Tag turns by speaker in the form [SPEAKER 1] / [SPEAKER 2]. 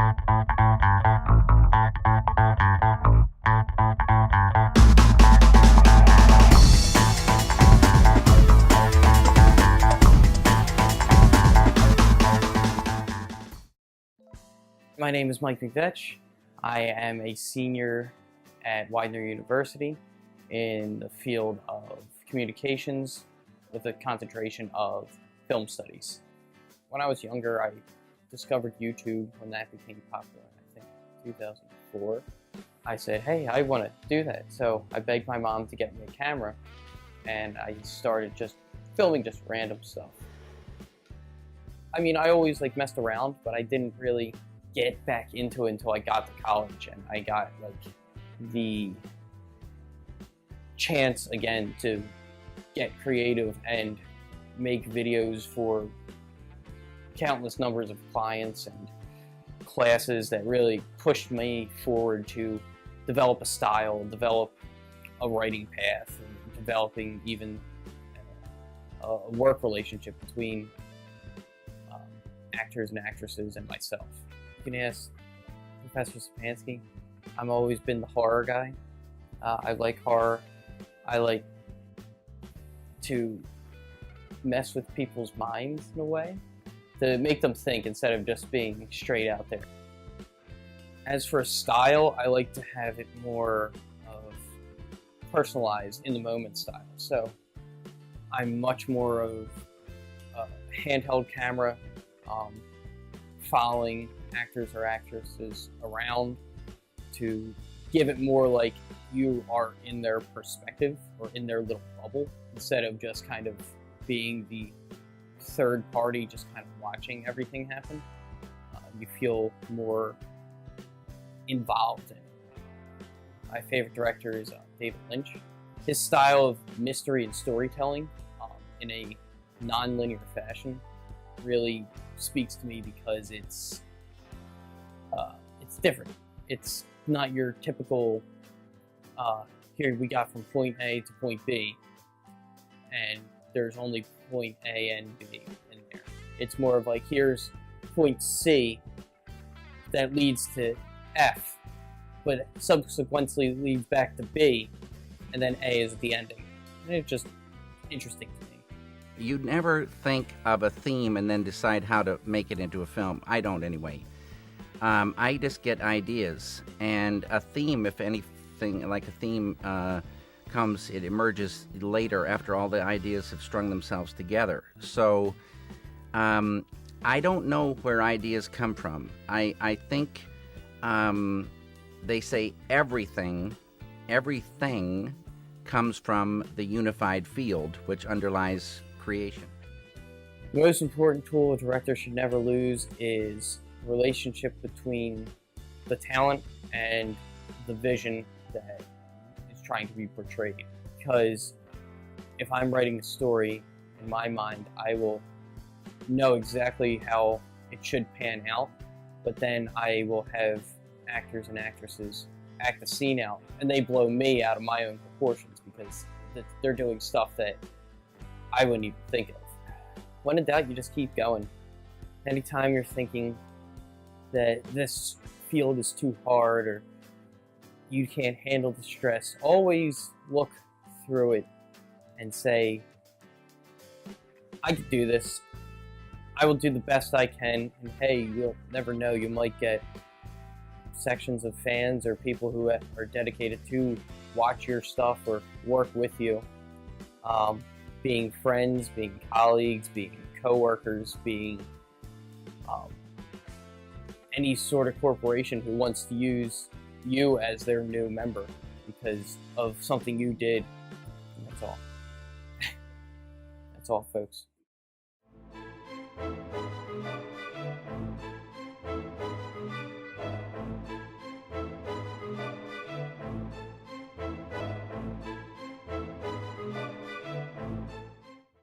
[SPEAKER 1] My name is Michvech. I am a senior at Widener University in the field of communications with a concentration of film studies. When I was younger, I discovered YouTube when that became popular, I think 2004. I said, hey, I want to do that. So I begged my mom to get me a camera, and I started just filming just random stuff. I mean, I always messed around, but I didn't really get back into it until I got to college, and I got the chance again to get creative and make videos for countless numbers of clients and classes that really pushed me forward to develop a style, develop a writing path, and developing even a work relationship between actors and actresses and myself. You can ask Professor Stepansky. I've always been the horror guy. I like horror. I like to mess with people's minds in a way, to make them think instead of just being straight out there. As for style, I like to have it more of personalized, in the moment style. So I'm much more of a handheld camera, following actors or actresses around to give it more like you are in their perspective or in their little bubble, instead of just kind of being the third party just kind of watching everything happen. You feel more involved in it. My favorite director is David Lynch. His style of mystery and storytelling in a non-linear fashion really speaks to me, because it's different. It's not your typical here we got from point A to point B, and there's only point A and B in there. It's more of like, here's point C that leads to F, but subsequently leads back to B, and then A is the ending. And it's just interesting to me.
[SPEAKER 2] You'd never think of a theme and then decide how to make it into a film. I don't, anyway. I just get ideas, and a theme, if anything, like a theme comes, it emerges later after all the ideas have strung themselves together. So I don't know where ideas come from. I think they say everything comes from the unified field which underlies creation.
[SPEAKER 1] The most important tool a director should never lose is the relationship between the talent and the vision that is trying to be portrayed. Because if I'm writing a story, in my mind, I will know exactly how it should pan out, but then I will have actors and actresses act the scene out, and they blow me out of my own proportions, because they're doing stuff that I wouldn't even think of. When in doubt, you just keep going. Anytime you're thinking that this field is too hard or you can't handle the stress, always look through it and say, I can do this. I will do the best I can, and hey, you'll never know, you might get sections of fans or people who are dedicated to watch your stuff or work with you. Being friends, being colleagues, being co-workers, being any sort of corporation who wants to use you as their new member because of something you did. And that's all. That's all, folks.